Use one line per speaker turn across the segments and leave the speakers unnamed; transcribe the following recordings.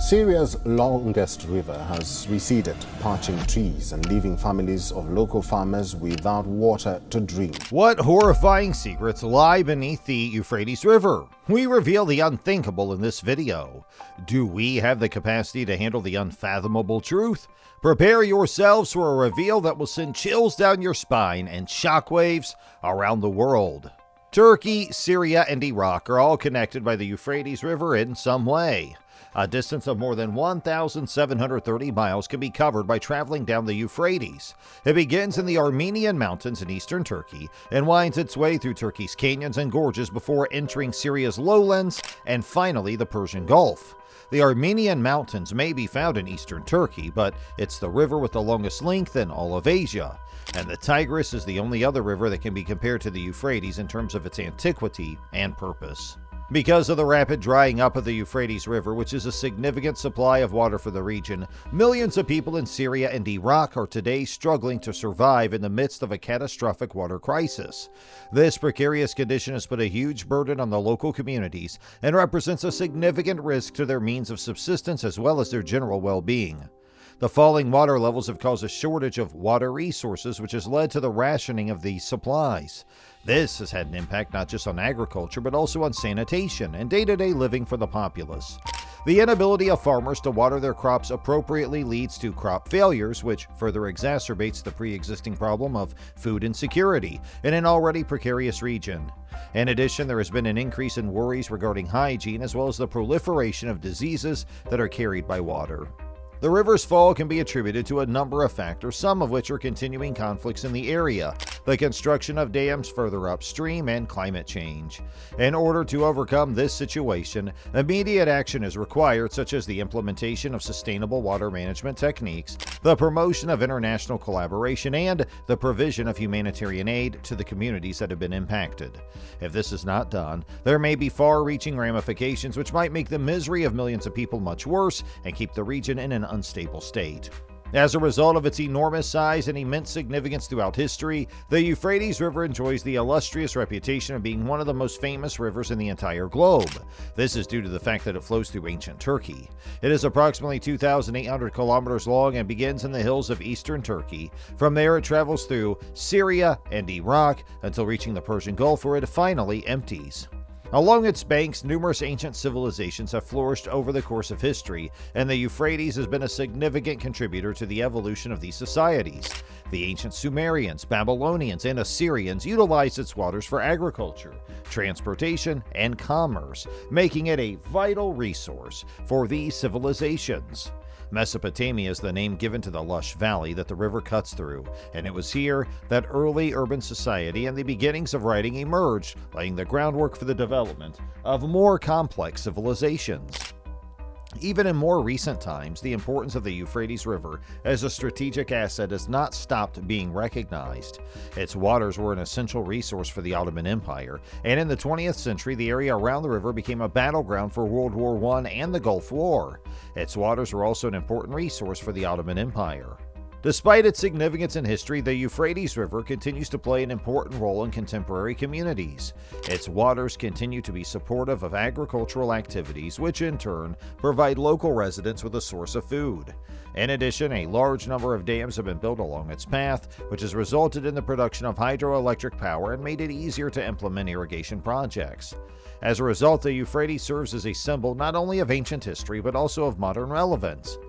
Syria's longest river has receded, parching trees and leaving families of local farmers without water to drink.
What horrifying secrets lie beneath the Euphrates River? We reveal the unthinkable in this video. Do we have the capacity to handle the unfathomable truth? Prepare yourselves for a reveal that will send chills down your spine and shockwaves around the world. Turkey, Syria, and Iraq are all connected by the Euphrates River in some way. A distance of more than 1,730 miles can be covered by traveling down the Euphrates. It begins in the Armenian Mountains in eastern Turkey and winds its way through Turkey's canyons and gorges before entering Syria's lowlands and finally the Persian Gulf. The Armenian Mountains may be found in eastern Turkey, but it's the river with the longest length in all of Asia. And the Tigris is the only other river that can be compared to the Euphrates in terms of its antiquity and purpose. Because of the rapid drying up of the Euphrates River, which is a significant supply of water for the region, millions of people in Syria and Iraq are today struggling to survive in the midst of a catastrophic water crisis. This precarious condition has put a huge burden on the local communities and represents a significant risk to their means of subsistence as well as their general well-being. The falling water levels have caused a shortage of water resources, which has led to the rationing of these supplies. This has had an impact not just on agriculture, but also on sanitation and day-to-day living for the populace. The inability of farmers to water their crops appropriately leads to crop failures, which further exacerbates the pre-existing problem of food insecurity in an already precarious region. In addition, there has been an increase in worries regarding hygiene as well as the proliferation of diseases that are carried by water. The river's fall can be attributed to a number of factors, some of which are continuing conflicts in the area, the construction of dams further upstream, and climate change. In order to overcome this situation, immediate action is required, such as the implementation of sustainable water management techniques, the promotion of international collaboration, and the provision of humanitarian aid to the communities that have been impacted. If this is not done, there may be far-reaching ramifications which might make the misery of millions of people much worse and keep the region in an unstable state. As a result of its enormous size and immense significance throughout history, the Euphrates River enjoys the illustrious reputation of being one of the most famous rivers in the entire globe. This is due to the fact that it flows through ancient Turkey. It is approximately 2,800 kilometers long and begins in the hills of eastern Turkey. From there, it travels through Syria and Iraq until reaching the Persian Gulf, where it finally empties. Along its banks, numerous ancient civilizations have flourished over the course of history, and the Euphrates has been a significant contributor to the evolution of these societies. The ancient Sumerians, Babylonians, and Assyrians utilized its waters for agriculture, transportation, and commerce, making it a vital resource for these civilizations. Mesopotamia is the name given to the lush valley that the river cuts through, and it was here that early urban society and the beginnings of writing emerged, laying the groundwork for the development of more complex civilizations. Even in more recent times, the importance of the Euphrates River as a strategic asset has not stopped being recognized. Its waters were an essential resource for the Ottoman Empire, and in the 20th century, the area around the river became a battleground for World War I and the Gulf War. Its waters were also an important resource for the Ottoman Empire. Despite its significance in history, the Euphrates River continues to play an important role in contemporary communities. Its waters continue to be supportive of agricultural activities, which in turn provide local residents with a source of food. In addition, a large number of dams have been built along its path, which has resulted in the production of hydroelectric power and made it easier to implement irrigation projects. As a result, the Euphrates serves as a symbol not only of ancient history, but also of modern relevance.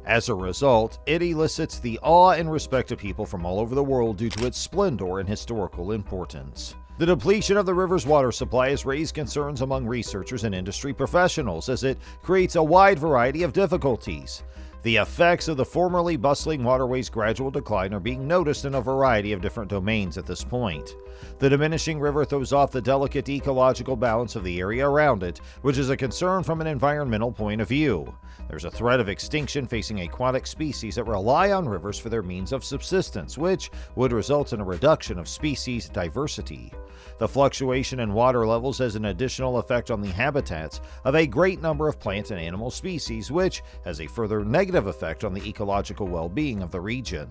As a result, it elicits the awe and respect of people from all over the world due to its splendor and historical importance. The depletion of the river's water supply has raised concerns among researchers and industry professionals as it creates a wide variety of difficulties. The effects of the formerly bustling waterway's gradual decline are being noticed in a variety of different domains at this point. The diminishing river throws off the delicate ecological balance of the area around it, which is a concern from an environmental point of view. There's a threat of extinction facing aquatic species that rely on rivers for their means of subsistence, which would result in a reduction of species diversity. The fluctuation in water levels has an additional effect on the habitats of a great number of plant and animal species, which has a further negative effect on the ecological well-being of the region.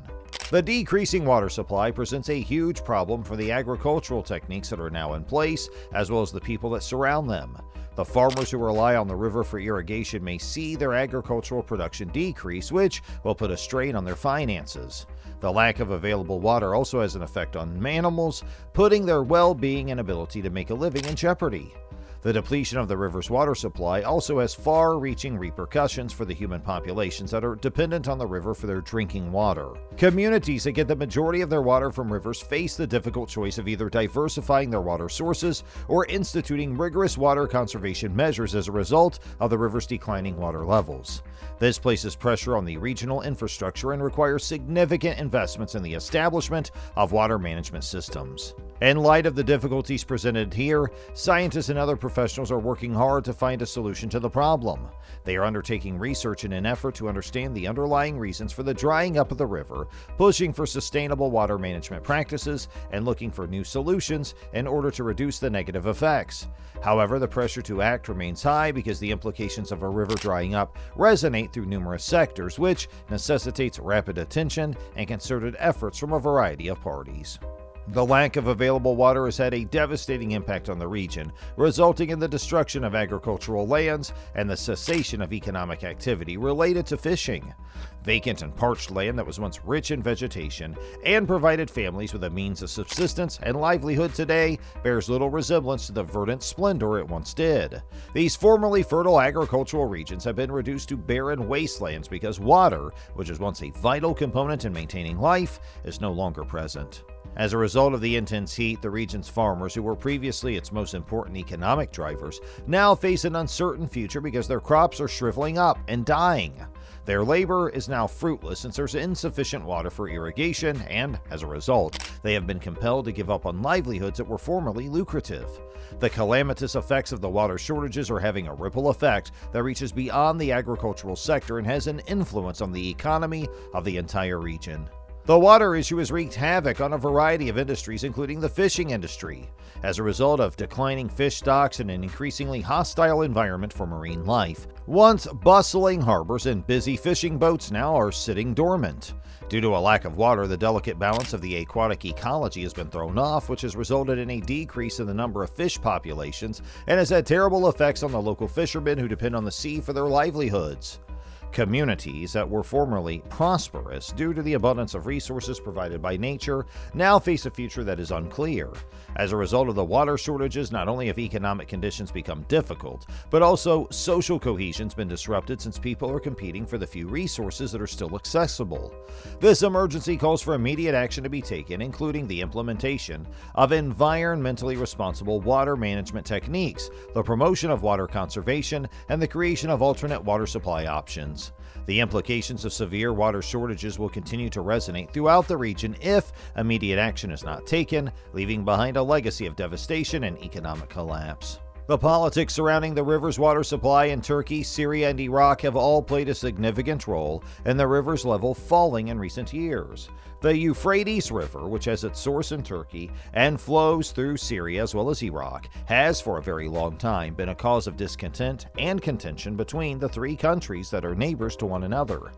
The decreasing water supply presents a huge problem for the agricultural techniques that are now in place, as well as the people that surround them. The farmers who rely on the river for irrigation may see their agricultural production decrease, which will put a strain on their finances. The lack of available water also has an effect on animals, putting their well-being and ability to make a living in jeopardy. The depletion of the river's water supply also has far-reaching repercussions for the human populations that are dependent on the river for their drinking water. Communities that get the majority of their water from rivers face the difficult choice of either diversifying their water sources or instituting rigorous water conservation measures as a result of the river's declining water levels. This places pressure on the regional infrastructure and requires significant investments in the establishment of water management systems. In light of the difficulties presented here, scientists and other professionals are working hard to find a solution to the problem. They are undertaking research in an effort to understand the underlying reasons for the drying up of the river, pushing for sustainable water management practices, and looking for new solutions in order to reduce the negative effects. However, the pressure to act remains high because the implications of a river drying up resonate through numerous sectors, which necessitates rapid attention and concerted efforts from a variety of parties. The lack of available water has had a devastating impact on the region, resulting in the destruction of agricultural lands and the cessation of economic activity related to fishing. Vacant and parched land that was once rich in vegetation and provided families with a means of subsistence and livelihood today bears little resemblance to the verdant splendor it once did. These formerly fertile agricultural regions have been reduced to barren wastelands because water, which was once a vital component in maintaining life, is no longer present. As a result of the intense heat, the region's farmers, who were previously its most important economic drivers, now face an uncertain future because their crops are shriveling up and dying. Their labor is now fruitless since there's insufficient water for irrigation, and as a result, they have been compelled to give up on livelihoods that were formerly lucrative. The calamitous effects of the water shortages are having a ripple effect that reaches beyond the agricultural sector and has an influence on the economy of the entire region. The water issue has wreaked havoc on a variety of industries, including the fishing industry, as a result of declining fish stocks and an increasingly hostile environment for marine life. Once bustling harbors and busy fishing boats now are sitting dormant. Due to a lack of water, the delicate balance of the aquatic ecology has been thrown off, which has resulted in a decrease in the number of fish populations and has had terrible effects on the local fishermen who depend on the sea for their livelihoods. Communities that were formerly prosperous due to the abundance of resources provided by nature now face a future that is unclear. As a result of the water shortages, not only have economic conditions become difficult, but also social cohesion's been disrupted since people are competing for the few resources that are still accessible. This emergency calls for immediate action to be taken, including the implementation of environmentally responsible water management techniques, the promotion of water conservation, and the creation of alternate water supply options. The implications of severe water shortages will continue to resonate throughout the region if immediate action is not taken, leaving behind a legacy of devastation and economic collapse. The politics surrounding the river's water supply in Turkey, Syria, and Iraq have all played a significant role in the river's level falling in recent years. The Euphrates River, which has its source in Turkey and flows through Syria as well as Iraq, has for a very long time been a cause of discontent and contention between the three countries that are neighbors to one another.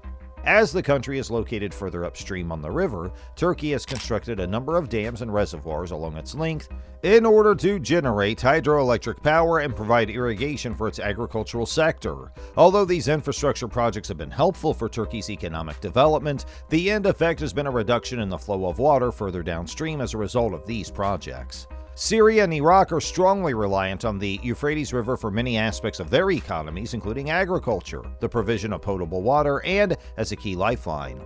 As the country is located further upstream on the river, Turkey has constructed a number of dams and reservoirs along its length in order to generate hydroelectric power and provide irrigation for its agricultural sector. Although these infrastructure projects have been helpful for Turkey's economic development, the end effect has been a reduction in the flow of water further downstream as a result of these projects. Syria and Iraq are strongly reliant on the Euphrates River for many aspects of their economies, including agriculture, the provision of potable water, and as a key lifeline.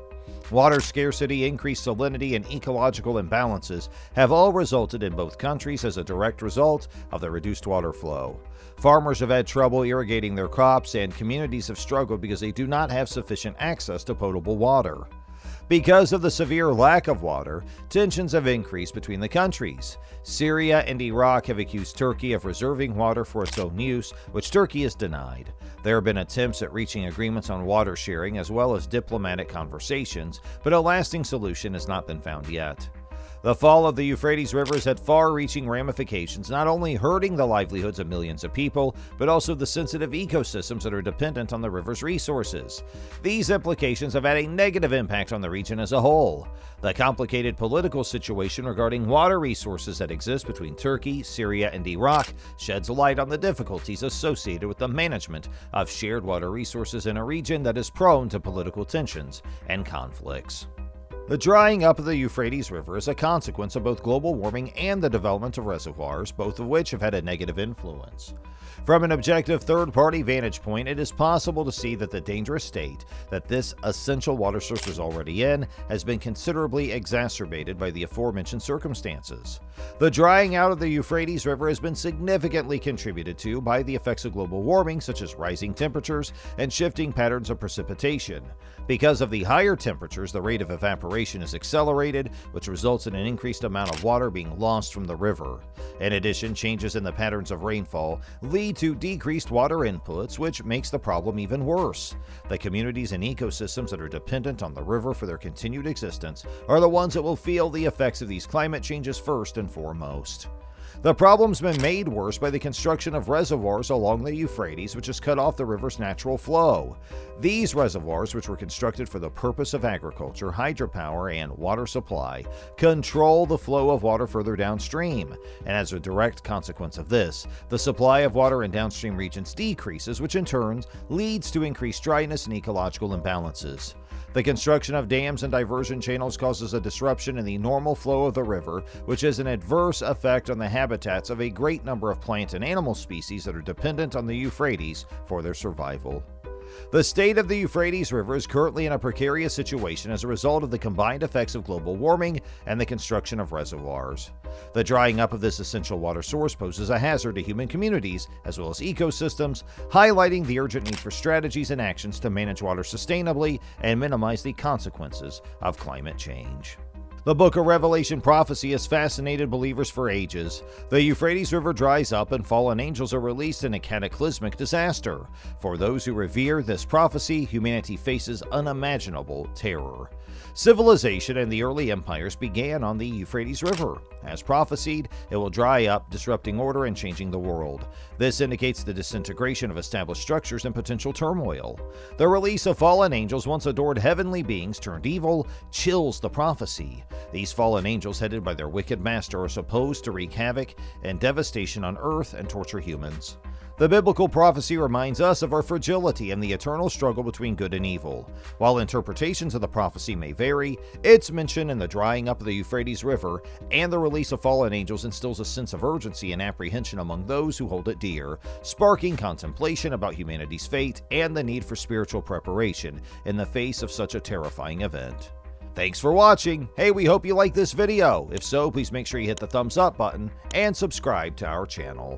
Water scarcity, increased salinity, and ecological imbalances have all resulted in both countries as a direct result of the reduced water flow. Farmers have had trouble irrigating their crops, and communities have struggled because they do not have sufficient access to potable water. Because of the severe lack of water, tensions have increased between the countries. Syria and Iraq have accused Turkey of reserving water for its own use, which Turkey has denied. There have been attempts at reaching agreements on water sharing as well as diplomatic conversations, but a lasting solution has not been found yet. The fall of the Euphrates River has had far-reaching ramifications, not only hurting the livelihoods of millions of people, but also the sensitive ecosystems that are dependent on the river's resources. These implications have had a negative impact on the region as a whole. The complicated political situation regarding water resources that exist between Turkey, Syria, and Iraq sheds light on the difficulties associated with the management of shared water resources in a region that is prone to political tensions and conflicts. The drying up of the Euphrates River is a consequence of both global warming and the development of reservoirs, both of which have had a negative influence. From an objective third-party vantage point, it is possible to see that the dangerous state that this essential water source is already in has been considerably exacerbated by the aforementioned circumstances. The drying out of the Euphrates River has been significantly contributed to by the effects of global warming, such as rising temperatures and shifting patterns of precipitation. Because of the higher temperatures, the rate of evaporation is accelerated, which results in an increased amount of water being lost from the river. In addition, changes in the patterns of rainfall lead to decreased water inputs, which makes the problem even worse. The communities and ecosystems that are dependent on the river for their continued existence are the ones that will feel the effects of these climate changes first and foremost. The problem's been made worse by the construction of reservoirs along the Euphrates, which has cut off the river's natural flow. These reservoirs, which were constructed for the purpose of agriculture, hydropower, and water supply, control the flow of water further downstream, and as a direct consequence of this, the supply of water in downstream regions decreases, which in turn leads to increased dryness and ecological imbalances. The construction of dams and diversion channels causes a disruption in the normal flow of the river, which has an adverse effect on the habitats of a great number of plant and animal species that are dependent on the Euphrates for their survival. The state of the Euphrates River is currently in a precarious situation as a result of the combined effects of global warming and the construction of reservoirs. The drying up of this essential water source poses a hazard to human communities as well as ecosystems, highlighting the urgent need for strategies and actions to manage water sustainably and minimize the consequences of climate change. The book of Revelation prophecy has fascinated believers for ages. The Euphrates River dries up and fallen angels are released in a cataclysmic disaster. For those who revere this prophecy, humanity faces unimaginable terror. Civilization and the early empires began on the Euphrates River. As prophesied, it will dry up, disrupting order and changing the world. This indicates the disintegration of established structures and potential turmoil. The release of fallen angels, once adored heavenly beings turned evil, chills the prophecy. These fallen angels, headed by their wicked master, are supposed to wreak havoc and devastation on earth and torture humans. The biblical prophecy reminds us of our fragility and the eternal struggle between good and evil. While interpretations of the prophecy may vary, its mention in the drying up of the Euphrates River and the release of fallen angels instills a sense of urgency and apprehension among those who hold it dear, sparking contemplation about humanity's fate and the need for spiritual preparation in the face of such a terrifying event. Thanks for watching. Hey, we hope you liked this video. If so, please make sure you hit the thumbs up button and subscribe to our channel.